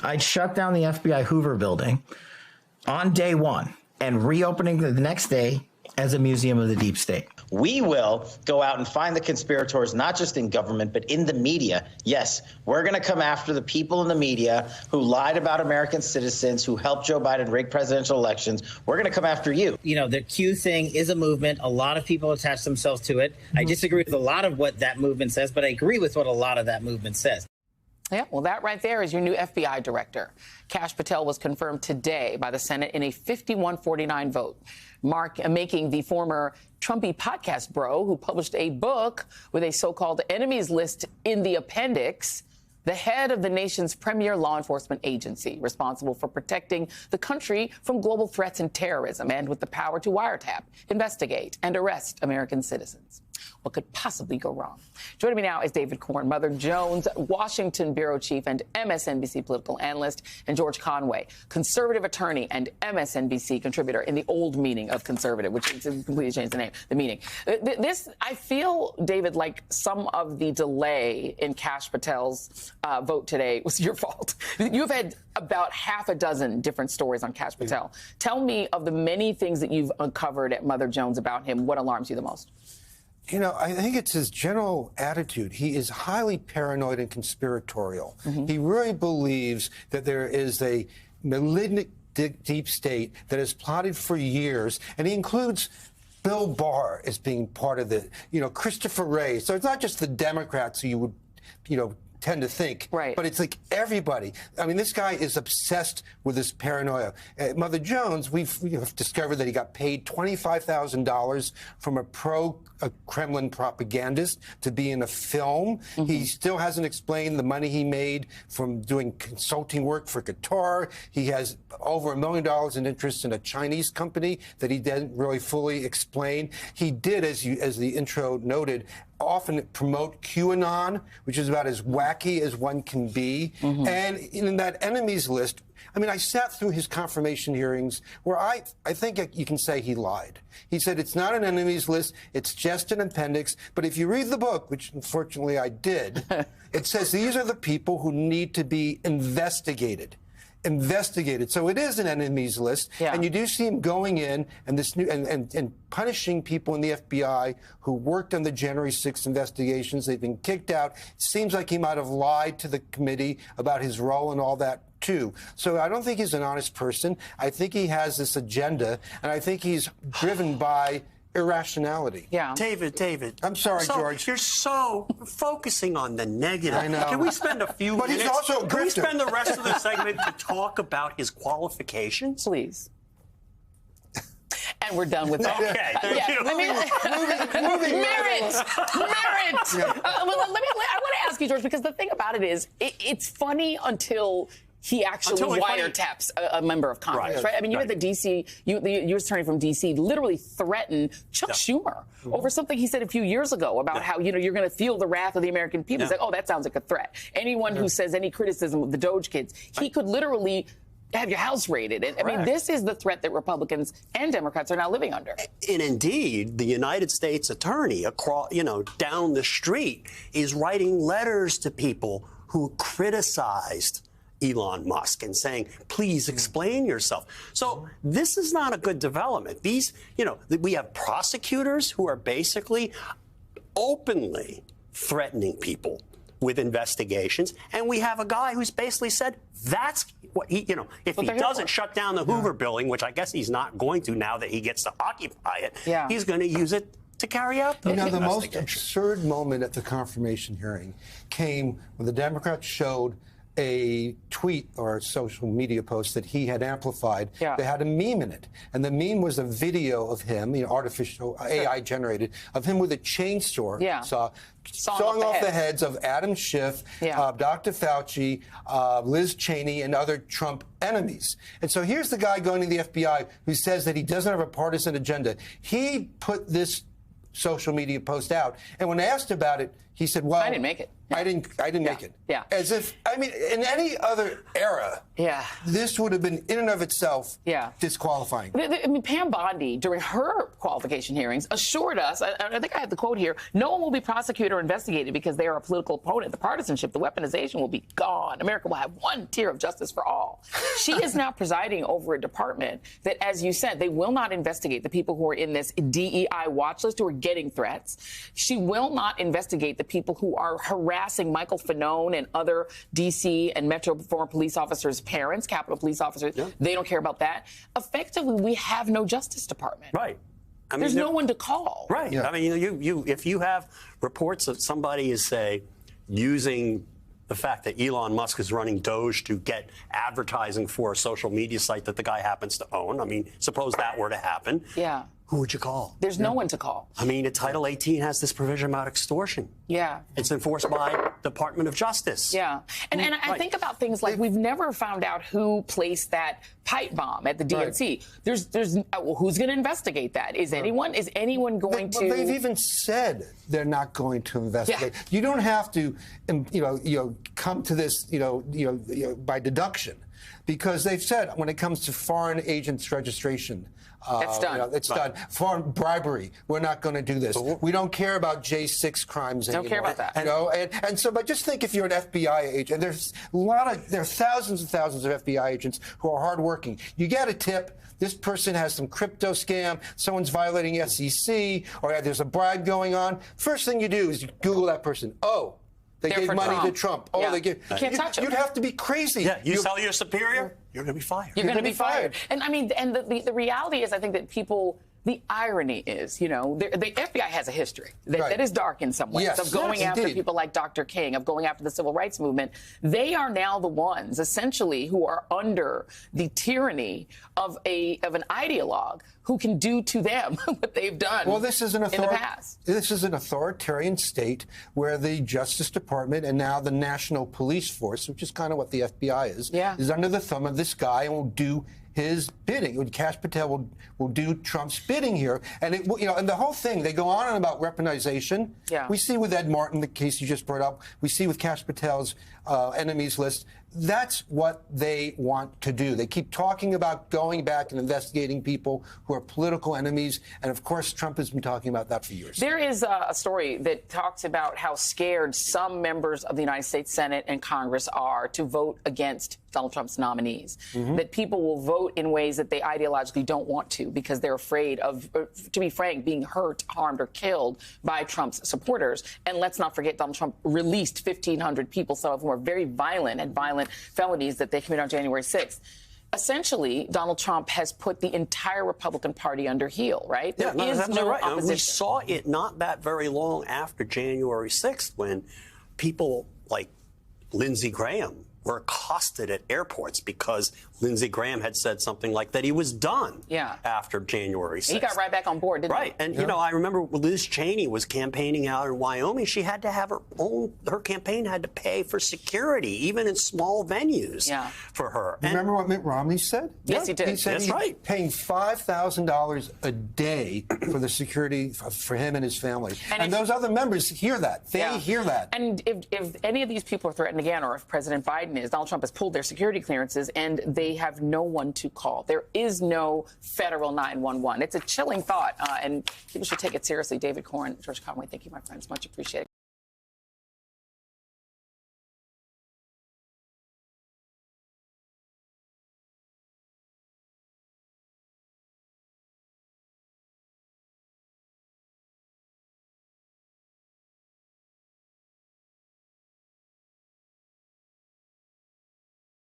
I'd shut down the FBI Hoover building on day one and reopening the next day as a museum of the deep state. We will go out and find the conspirators, not just in government, but in the media. Yes, we're going to come after the people in the media who lied about American citizens, who helped Joe Biden rig presidential elections. We're going to come after you. You know, the Q thing is a movement. A lot of people attach themselves to it. I disagree with a lot of what that movement says, but I agree with what a lot of that movement says. Yeah, well, that right there is your new FBI director. Kash Patel was confirmed today by the Senate in a 51-49 vote, making the former Trumpy podcast bro who published a book with a so-called enemies list in the appendix the head of the nation's premier law enforcement agency, responsible for protecting the country from global threats and terrorism, and with the power to wiretap, investigate, and arrest American citizens. What could possibly go wrong? Joining me now is David Corn, Mother Jones, Washington bureau chief and MSNBC political analyst, and George Conway, conservative attorney and MSNBC contributor in the old meaning of conservative, which has completely changed the name, the meaning. This, I feel, David, like some of the delay in Kash Patel's vote today was your fault. You've had about half a dozen different stories on Kash Patel. Tell me of the many things that you've uncovered at Mother Jones about him. What alarms you the most? You know, I think it's his general attitude. He is highly paranoid and conspiratorial. He really believes that there is a malignant deep state that has plotted for years, and he includes Bill Barr as being part of it, Christopher Wray. So it's not just the Democrats who you would, tend to think, right? But it's like everybody. I mean, this guy is obsessed with this paranoia. At Mother Jones, we've discovered that he got paid $25,000 from a pro-Kremlin propagandist to be in a film. He still hasn't explained the money he made from doing consulting work for Qatar. He has over $1 million in interest in a Chinese company that he didn't really fully explain. He did, as the intro noted, often promote QAnon, which is about as wacky as one can be. And in that enemies list, I mean, I sat through his confirmation hearings where I think you can say he lied. He said it's not an enemies list, it's just an appendix. But if you read the book, which unfortunately I did, it says these are the people who need to be investigated. So it is an enemies list, and you do see him going in and this new and punishing people in the FBI who worked on the January 6th investigations. They've been kicked out. It seems like he might have lied to the committee about his role and all that too. So I don't think he's an honest person. I think he has this agenda, and I think he's driven by irrationality. Yeah. David. I'm sorry, George. You're so focusing on the negative. I know. Can we spend a few minutes? He's also a Can we grifter. spend the rest of the segment to talk about his qualifications? Please. And we're done with that. Okay, thank you. Merit. I want to ask you, George, because the thing about it is, it's funny until he actually wiretaps a member of Congress, right? I mean, you had the D.C., the U.S. attorney from D.C. literally threaten Chuck Schumer over something he said a few years ago about how, you're going to feel the wrath of the American people. He's like, oh, that sounds like a threat. Anyone who says any criticism of the Doge kids, he could literally have your house raided. I mean, this is the threat that Republicans and Democrats are now living under. And indeed, the United States attorney across, down the street is writing letters to people who criticized Elon Musk and saying, please explain yourself. So this is not a good development. These, we have prosecutors who are basically openly threatening people with investigations. And we have a guy who's basically said that's what he, if he doesn't shut down the Hoover building, which I guess he's not going to now that he gets to occupy it, he's going to use it to carry out the the most absurd moment at the confirmation hearing came when the Democrats showed a tweet or a social media post that he had amplified. They had a meme in it. And the meme was a video of him, artificial AI generated, of him with a chainsaw sawing off the heads of Adam Schiff, Dr. Fauci, Liz Cheney, and other Trump enemies. And so here's the guy going to the FBI who says that he doesn't have a partisan agenda. He put this social media post out, and when asked about it, He said, well, I didn't make it. I didn't make it. Yeah. As if, I mean, in any other era, Yeah. this would have been in and of itself disqualifying. I mean, Pam Bondi, during her qualification hearings, assured us, I think I have the quote here, no one will be prosecuted or investigated because they are a political opponent. The partisanship, the weaponization will be gone. America will have one tier of justice for all. She is now presiding over a department that, as you said, they will not investigate the people who are in this DEI watch list who are getting threats. She will not investigate the people who are harassing Michael Fanone and other D.C. and Metro former police officers' parents, Capitol police officers. Yeah. They don't care about that. Effectively, we have no Justice Department. Right. I mean, there's no one to call. Right. Yeah. I mean, you if you have reports that somebody is, say, using the fact that Elon Musk is running Doge to get advertising for a social media site that the guy happens to own. I mean, suppose that were to happen. Yeah. Who would you call? There's no one to call. I mean, Title 18 has this provision about extortion. Yeah. It's enforced by Department of Justice. Yeah. And I think about things like we've never found out who placed that pipe bomb at the DNC. Right. There's well, who's going to investigate that? Is anyone going to? They've even said they're not going to investigate. Yeah. You don't have to, come to this, by deduction, because they've said when it comes to foreign agents registration. That's done. It's done. Foreign bribery. We're not going to do this. We don't care about J6 crimes anymore. Don't care about that. And so, but just think if you're an FBI agent, there are thousands and thousands of FBI agents who are hardworking. You get a tip. This person has some crypto scam. Someone's violating SEC, or there's a bribe going on. First thing you do is you Google that person. Oh, they gave money to Trump. Oh, they give. You can't touch them. You'd have to be crazy. Yeah, you sell your superior, you're going to be fired. You're going to be fired. And I mean, and the reality is, I think that people. The irony is, the FBI has a history that is dark in some ways of going after people like Dr. King, of going after the civil rights movement. They are now the ones, essentially, who are under the tyranny of an ideologue who can do to them what they've done. Well, this is in the past. This is an authoritarian state where the Justice Department and now the National Police Force, which is kind of what the FBI is under the thumb of this guy and will do his bidding. Kash Patel will do Trump's bidding here, and and the whole thing. They go on and about weaponization. Yeah. We see with Ed Martin, the case you just brought up. We see with Kash Patel's enemies list. That's what they want to do. They keep talking about going back and investigating people who are political enemies. And, of course, Trump has been talking about that for years. There is a story that talks about how scared some members of the United States Senate and Congress are to vote against Donald Trump's nominees, that people will vote in ways that they ideologically don't want to because they're afraid of, to be frank, being hurt, harmed, or killed by Trump's supporters. And let's not forget Donald Trump released 1,500 people, some of whom are very violent and violent felonies that they committed on January 6th. Essentially, Donald Trump has put the entire Republican Party under heel, right? Yeah, there is no right. opposition. We saw it not that very long after January 6th when people like Lindsey Graham were accosted at airports because Lindsey Graham had said something like that he was done after January 6th. He got right back on board, didn't he? Right. And, I remember Liz Cheney was campaigning out in Wyoming. She had to have her campaign had to pay for security, even in small venues for her. Remember what Mitt Romney said? Yes, he did. He said he's paying $5,000 a day for the security for him and his family. And those other members hear that. They hear that. And if any of these people are threatened again, or if President Biden is, Donald Trump has pulled their security clearances and they have no one to call. There is no federal 911. It's a chilling thought, and people should take it seriously. David Corn, George Conway, thank you, my friends. Much appreciated.